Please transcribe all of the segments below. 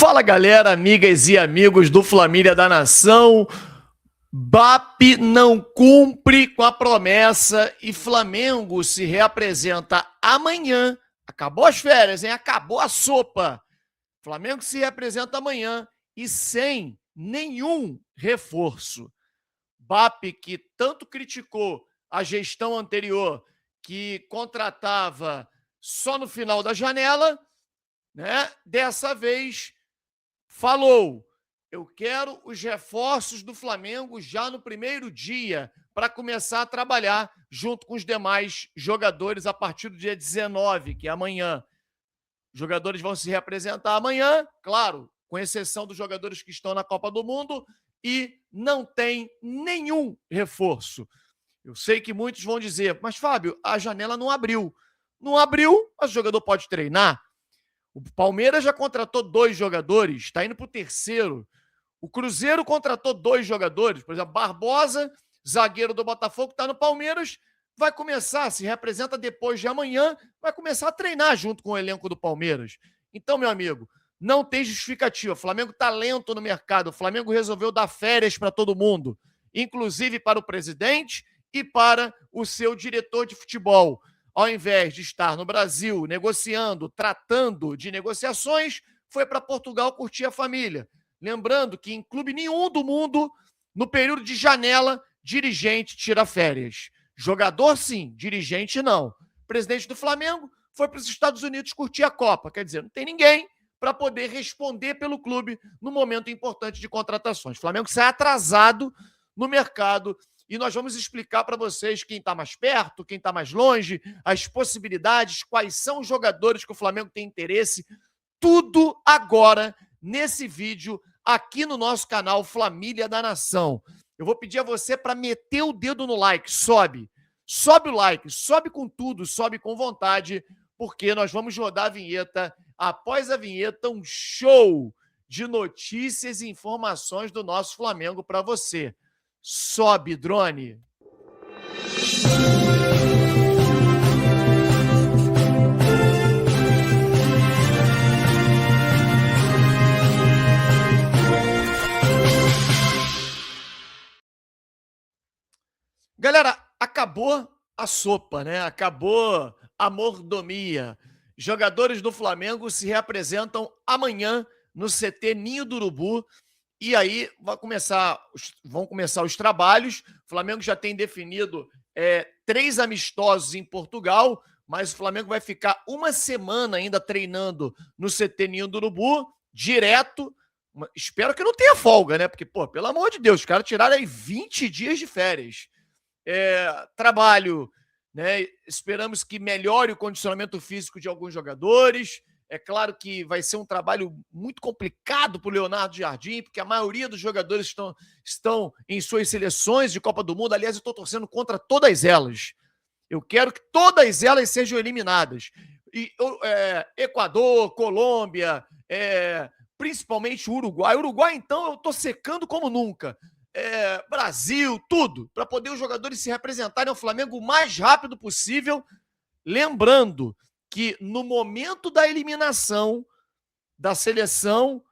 Fala galera, amigas e amigos do Família da Nação. BAP não cumpre com a promessa e Flamengo se reapresenta amanhã. Acabou as férias, hein? Acabou a sopa. Flamengo se reapresenta amanhã e sem nenhum reforço. BAP, que tanto criticou a gestão anterior, que contratava só no final da janela, né? Dessa vez falou: eu quero os reforços do Flamengo já no primeiro dia para começar a trabalhar junto com os demais jogadores a partir do dia 19, que é amanhã. Os jogadores vão se reapresentar amanhã, claro, com exceção dos jogadores que estão na Copa do Mundo, e não tem nenhum reforço. Eu sei que muitos vão dizer, mas Fábio, a janela não abriu. Não abriu, mas o jogador pode treinar. O Palmeiras já contratou 2 jogadores, está indo para o terceiro. O Cruzeiro contratou 2 jogadores, por exemplo, Barbosa, zagueiro do Botafogo, está no Palmeiras, vai começar, se representa depois de amanhã, vai começar a treinar junto com o elenco do Palmeiras. Então, meu amigo, não tem justificativa. O Flamengo está lento no mercado. O Flamengo resolveu dar férias para todo mundo, inclusive para o presidente e para o seu diretor de futebol. Ao invés de estar no Brasil negociando, tratando de negociações, foi para Portugal curtir a família. Lembrando que em clube nenhum do mundo, no período de janela, dirigente tira férias. Jogador, sim, dirigente, não. O presidente do Flamengo foi para os Estados Unidos curtir a Copa. Quer dizer, não tem ninguém para poder responder pelo clube no momento importante de contratações. O Flamengo sai atrasado no mercado. E nós vamos explicar para vocês quem está mais perto, quem está mais longe, as possibilidades, quais são os jogadores que o Flamengo tem interesse. Tudo agora nesse vídeo aqui no nosso canal Família da Nação. Eu vou pedir a você para meter o dedo no like. Sobe o like, sobe com tudo, sobe com vontade, porque nós vamos rodar a vinheta. Após a vinheta, um show de notícias e informações do nosso Flamengo para você. Sobe, drone. Galera, acabou a sopa, né? Acabou a mordomia. Jogadores do Flamengo se reapresentam amanhã no CT Ninho do Urubu. E aí vão começar os trabalhos. O Flamengo já tem definido 3 amistosos em Portugal, mas o Flamengo vai ficar uma semana ainda treinando no CT Ninho do Urubu, direto. Espero que não tenha folga, né? Porque, pô, pelo amor de Deus, os caras tiraram aí 20 dias de férias. Trabalho, né? Esperamos que melhore o condicionamento físico de alguns jogadores. É claro que vai ser um trabalho muito complicado para o Leonardo Jardim, porque a maioria dos jogadores estão em suas seleções de Copa do Mundo. Aliás, eu estou torcendo contra todas elas. Eu quero que todas elas sejam eliminadas. Equador, Colômbia, principalmente o Uruguai. Uruguai, então, eu estou secando como nunca. Brasil, tudo, para poder os jogadores se representarem ao Flamengo o mais rápido possível. Lembrando que no momento da eliminação da seleção,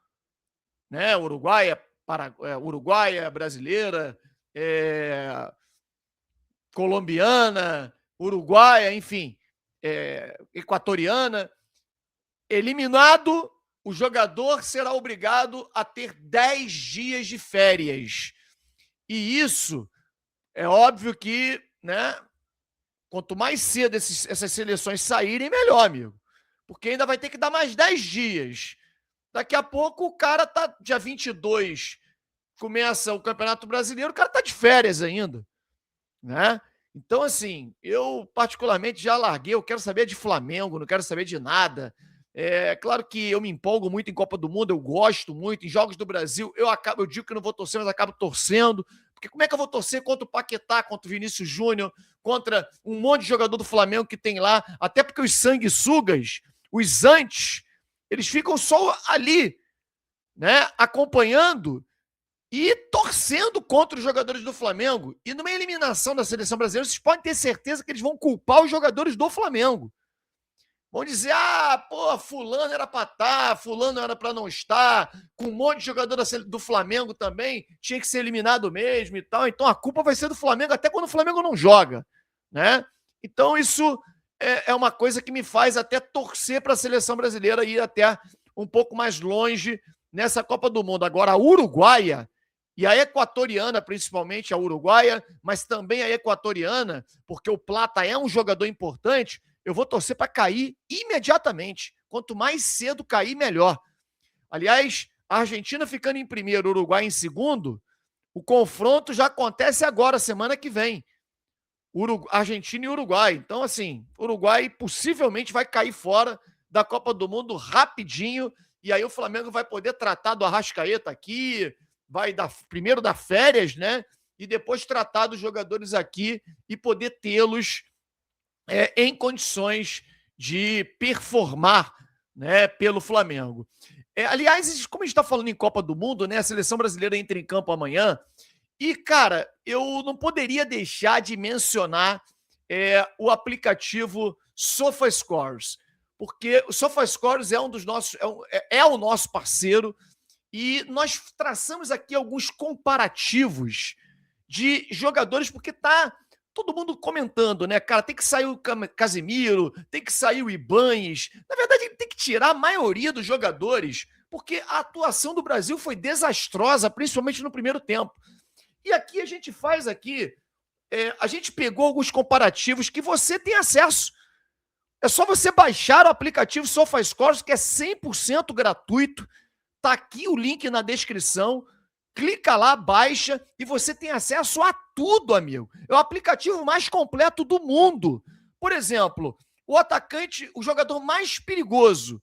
né, uruguaia, brasileira, colombiana, uruguaia, enfim, equatoriana, eliminado, o jogador será obrigado a ter 10 dias de férias. E isso é óbvio que, né, quanto mais cedo essas seleções saírem, melhor, amigo. Porque ainda vai ter que dar mais 10 dias. Daqui a pouco o cara tá, dia 22, começa o Campeonato Brasileiro, o cara tá de férias ainda, né? Então, assim, eu particularmente já larguei, eu quero saber de Flamengo, não quero saber de nada. Claro que eu me empolgo muito em Copa do Mundo, eu gosto muito, em Jogos do Brasil, eu digo que não vou torcer, mas acabo torcendo. Porque como é que eu vou torcer contra o Paquetá, contra o Vinícius Júnior, contra um monte de jogador do Flamengo que tem lá? Até porque os sanguessugas, os antes, eles ficam só ali, né, acompanhando e torcendo contra os jogadores do Flamengo. E numa eliminação da seleção brasileira, vocês podem ter certeza que eles vão culpar os jogadores do Flamengo. Vão dizer, pô, fulano era para estar, fulano era para não estar, com um monte de jogador do Flamengo também, tinha que ser eliminado mesmo e tal. Então a culpa vai ser do Flamengo até quando o Flamengo não joga, né? Então isso é uma coisa que me faz até torcer para a seleção brasileira ir até um pouco mais longe nessa Copa do Mundo. Agora, a uruguaia e a equatoriana, principalmente a uruguaia, mas também a equatoriana, porque o Plata é um jogador importante, eu vou torcer para cair imediatamente. Quanto mais cedo cair, melhor. Aliás, a Argentina ficando em primeiro, o Uruguai em segundo, o confronto já acontece agora, semana que vem. Argentina e Uruguai. Então, assim, o Uruguai possivelmente vai cair fora da Copa do Mundo rapidinho, e aí o Flamengo vai poder tratar do Arrascaeta aqui, vai primeiro dar férias, né? E depois tratar dos jogadores aqui e poder tê-los em condições de performar, né, pelo Flamengo. Aliás, como a gente está falando em Copa do Mundo, né, a seleção brasileira entra em campo amanhã, e, cara, eu não poderia deixar de mencionar o aplicativo SofaScores, porque o SofaScores é um dos nossos, é o nosso parceiro, e nós traçamos aqui alguns comparativos de jogadores, porque tá todo mundo comentando, né, cara, tem que sair o Casemiro, tem que sair o Ibañez. Na verdade, ele tem que tirar a maioria dos jogadores, porque a atuação do Brasil foi desastrosa, principalmente no primeiro tempo. E aqui a gente faz a gente pegou alguns comparativos que você tem acesso. É só você baixar o aplicativo SofaScores, que é 100% gratuito. Tá aqui o link na descrição. Clica lá, baixa e você tem acesso a tudo, amigo. É o aplicativo mais completo do mundo. Por exemplo, o atacante, o jogador mais perigoso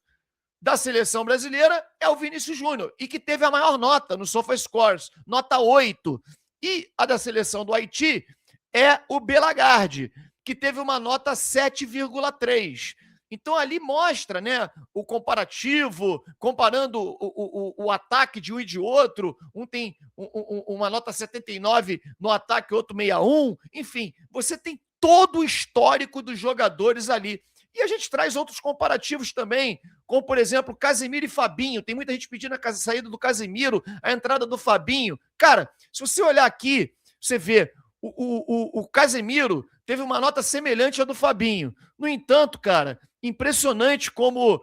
da seleção brasileira é o Vinícius Júnior, e que teve a maior nota no SofaScores, nota 8. E a da seleção do Haiti é o Belagarde, que teve uma nota 7,3. Então ali mostra, né, o comparativo, comparando o ataque de um e de outro. Um tem uma nota 79 no ataque, outro 61. Enfim, você tem todo o histórico dos jogadores ali. E a gente traz outros comparativos também, como, por exemplo, Casemiro e Fabinho. Tem muita gente pedindo a saída do Casemiro, a entrada do Fabinho. Cara, se você olhar aqui, você vê, o Casemiro teve uma nota semelhante à do Fabinho. No entanto, cara, impressionante como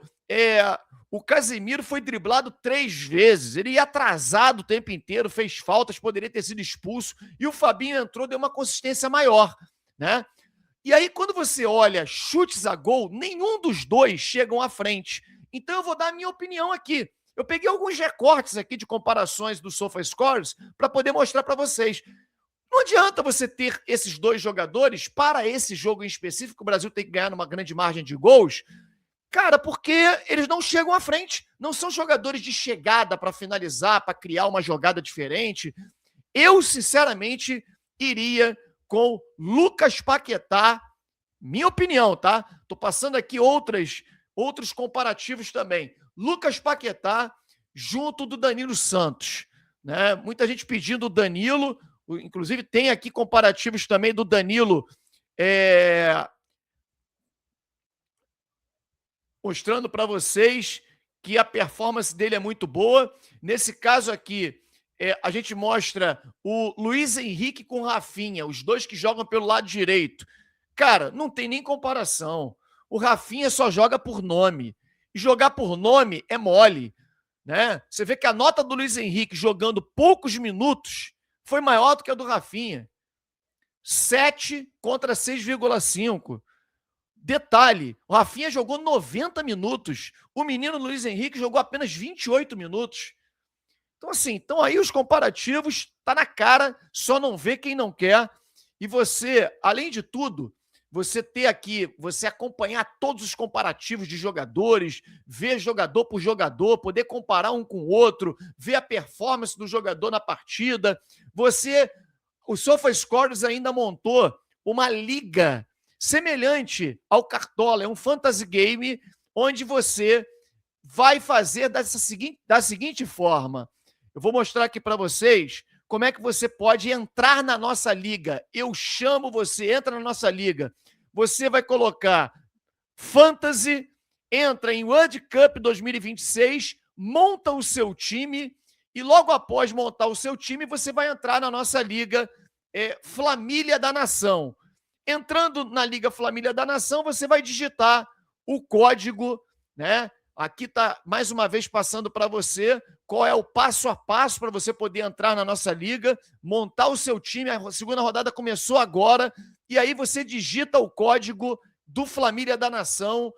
o Casemiro foi driblado 3 vezes. Ele ia atrasado o tempo inteiro, fez faltas, poderia ter sido expulso. E o Fabinho entrou, deu uma consistência maior, né? E aí, quando você olha chutes a gol, nenhum dos dois chegam à frente. Então, eu vou dar a minha opinião aqui. Eu peguei alguns recortes aqui de comparações do SofaScores para poder mostrar para vocês. Não adianta você ter esses dois jogadores para esse jogo em específico. O Brasil tem que ganhar numa grande margem de gols, cara, porque eles não chegam à frente. Não são jogadores de chegada para finalizar, para criar uma jogada diferente. Eu, sinceramente, iria com Lucas Paquetá. Minha opinião, tá? Tô passando aqui outros comparativos também. Lucas Paquetá junto do Danilo Santos, né? Muita gente pedindo o Danilo. Inclusive, tem aqui comparativos também do Danilo, mostrando para vocês que a performance dele é muito boa. Nesse caso aqui, a gente mostra o Luiz Henrique com o Rafinha, os dois que jogam pelo lado direito. Cara, não tem nem comparação. O Rafinha só joga por nome. E jogar por nome é mole, né? Você vê que a nota do Luiz Henrique jogando poucos minutos foi maior do que a do Rafinha. 7 contra 6,5. Detalhe, o Rafinha jogou 90 minutos. O menino Luiz Henrique jogou apenas 28 minutos. Então, assim, estão aí os comparativos, tá na cara, só não vê quem não quer. E você, além de tudo, você ter aqui, você acompanhar todos os comparativos de jogadores, ver jogador por jogador, poder comparar um com o outro, ver a performance do jogador na partida. O SofaScores ainda montou uma liga semelhante ao Cartola, é um fantasy game onde você vai fazer da seguinte forma. Eu vou mostrar aqui para vocês como é que você pode entrar na nossa liga. Eu chamo você, entra na nossa liga. Você vai colocar Fantasy entra em World Cup 2026, monta o seu time e logo após montar o seu time, você vai entrar na nossa Liga Flamília da Nação. Entrando na Liga Flamília da Nação, você vai digitar o código, né? Aqui está, mais uma vez, passando para você qual é o passo a passo para você poder entrar na nossa liga, montar o seu time. A segunda rodada começou agora, e aí você digita o código do Flamília da Nação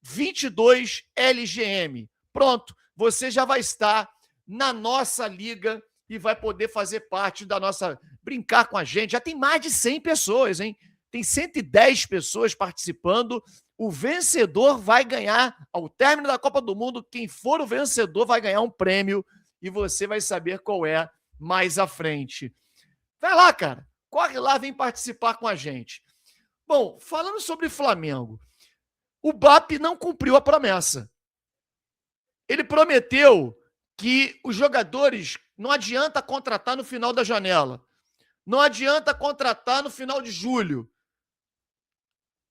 22LGM. Pronto, você já vai estar na nossa liga e vai poder fazer parte da nossa... brincar com a gente. Já tem mais de 100 pessoas, hein? Tem 110 pessoas participando. O vencedor vai ganhar, ao término da Copa do Mundo, quem for o vencedor vai ganhar um prêmio e você vai saber qual é mais à frente. Vai lá, cara. Corre lá, vem participar com a gente. Bom, falando sobre Flamengo, o BAP não cumpriu a promessa. Ele prometeu que os jogadores não adianta contratar no final da janela. Não adianta contratar no final de julho.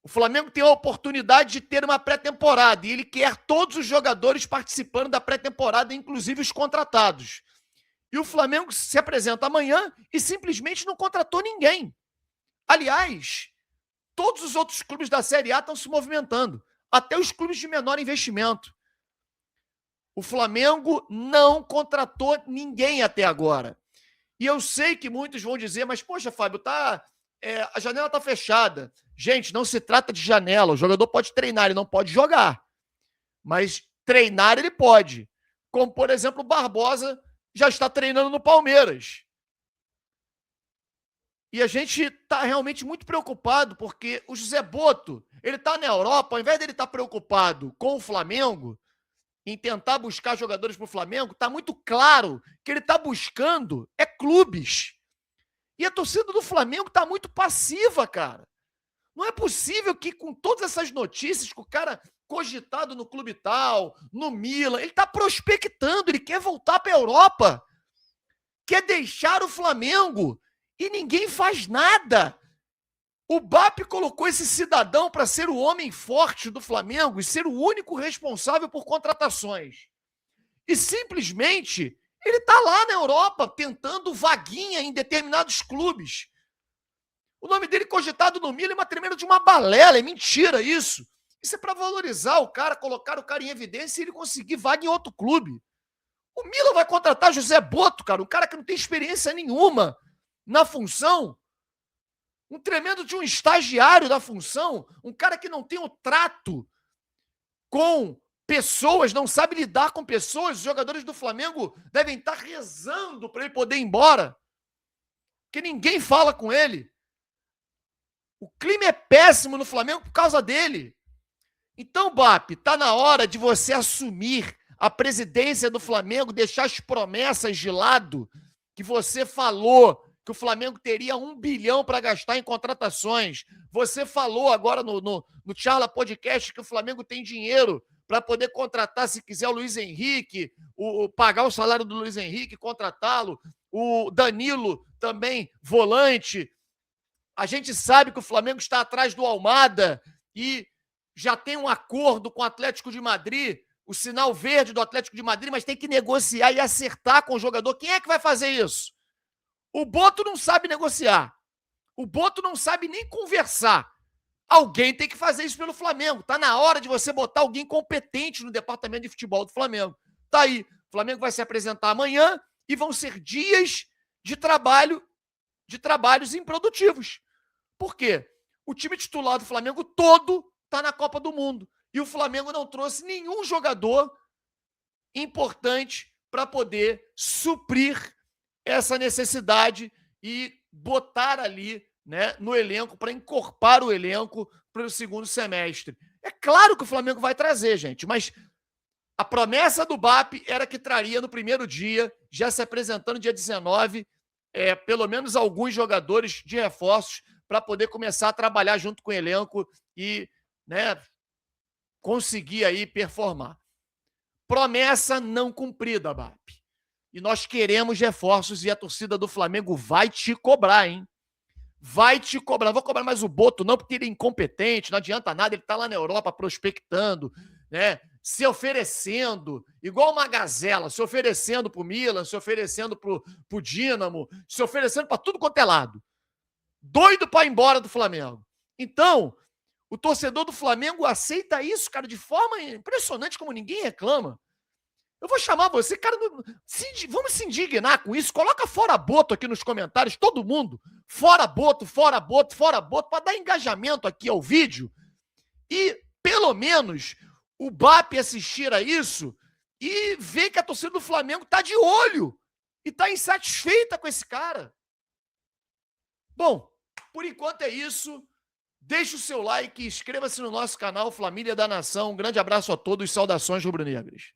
O Flamengo tem a oportunidade de ter uma pré-temporada e ele quer todos os jogadores participando da pré-temporada, inclusive os contratados. E o Flamengo se apresenta amanhã e simplesmente não contratou ninguém. Aliás, todos os outros clubes da Série A estão se movimentando, até os clubes de menor investimento. O Flamengo não contratou ninguém até agora. E eu sei que muitos vão dizer, mas poxa, Fábio, a janela está fechada. Gente, não se trata de janela. O jogador pode treinar, ele não pode jogar. Mas treinar ele pode. Como, por exemplo, o Barbosa já está treinando no Palmeiras. E a gente está realmente muito preocupado, porque o José Boto, ele está na Europa, ao invés dele estar preocupado com o Flamengo, em tentar buscar jogadores para o Flamengo, está muito claro que ele está buscando clubes. E a torcida do Flamengo está muito passiva, cara. Não é possível que, com todas essas notícias, que o cara cogitado no clube tal, no Milan, ele está prospectando, ele quer voltar para a Europa, quer deixar o Flamengo, e ninguém faz nada. O BAP colocou esse cidadão para ser o homem forte do Flamengo e ser o único responsável por contratações. E simplesmente ele está lá na Europa tentando vaguinha em determinados clubes. O nome dele cogitado no Milan é uma tremenda de uma balela, é mentira isso. Isso é para valorizar o cara, colocar o cara em evidência e ele conseguir vaga em outro clube. O Milan vai contratar José Boto, cara, um cara que não tem experiência nenhuma na função. Um tremendo de um estagiário da função, um cara que não tem o trato com pessoas, não sabe lidar com pessoas. Os jogadores do Flamengo devem estar rezando para ele poder ir embora, porque ninguém fala com ele. O clima é péssimo no Flamengo por causa dele. Então, BAP, está na hora de você assumir a presidência do Flamengo, deixar as promessas de lado, que você falou que o Flamengo teria 1 bilhão para gastar em contratações. Você falou agora no Charla Podcast que o Flamengo tem dinheiro para poder contratar, se quiser, o Luiz Henrique, pagar o salário do Luiz Henrique, contratá-lo, o Danilo também, volante. A gente sabe que o Flamengo está atrás do Almada e já tem um acordo com o Atlético de Madrid, o sinal verde do Atlético de Madrid, mas tem que negociar e acertar com o jogador. Quem é que vai fazer isso? O Boto não sabe negociar. O Boto não sabe nem conversar. Alguém tem que fazer isso pelo Flamengo. Está na hora de você botar alguém competente no departamento de futebol do Flamengo. Tá aí. O Flamengo vai se apresentar amanhã e vão ser dias de trabalhos improdutivos. Por quê? O time titular do Flamengo todo está na Copa do Mundo. E o Flamengo não trouxe nenhum jogador importante para poder suprir essa necessidade e botar ali, né, no elenco, para encorpar o elenco para o segundo semestre. É claro que o Flamengo vai trazer, gente, mas a promessa do BAP era que traria no primeiro dia, já se apresentando dia 19, pelo menos alguns jogadores de reforços para poder começar a trabalhar junto com o elenco e, né, conseguir aí performar. Promessa não cumprida, BAP. E nós queremos reforços e a torcida do Flamengo vai te cobrar, hein? vai te cobrar. Não vou cobrar mais o Boto, não, porque ele é incompetente, não adianta nada, ele tá lá na Europa prospectando, né? Se oferecendo, igual uma gazela, se oferecendo pro Milan, se oferecendo pro Dínamo, se oferecendo para tudo quanto é lado. Doido para ir embora do Flamengo. Então, o torcedor do Flamengo aceita isso, cara, de forma impressionante, como ninguém reclama. Eu vou chamar você, cara, vamos se indignar com isso. Coloca fora Boto aqui nos comentários, todo mundo. Fora Boto, fora Boto, fora Boto, para dar engajamento aqui ao vídeo. E, pelo menos, o BAP assistir a isso e ver que a torcida do Flamengo tá de olho e tá insatisfeita com esse cara. Bom, por enquanto é isso. Deixe o seu like, inscreva-se no nosso canal Família da Nação. Um grande abraço a todos, saudações rubro-negras.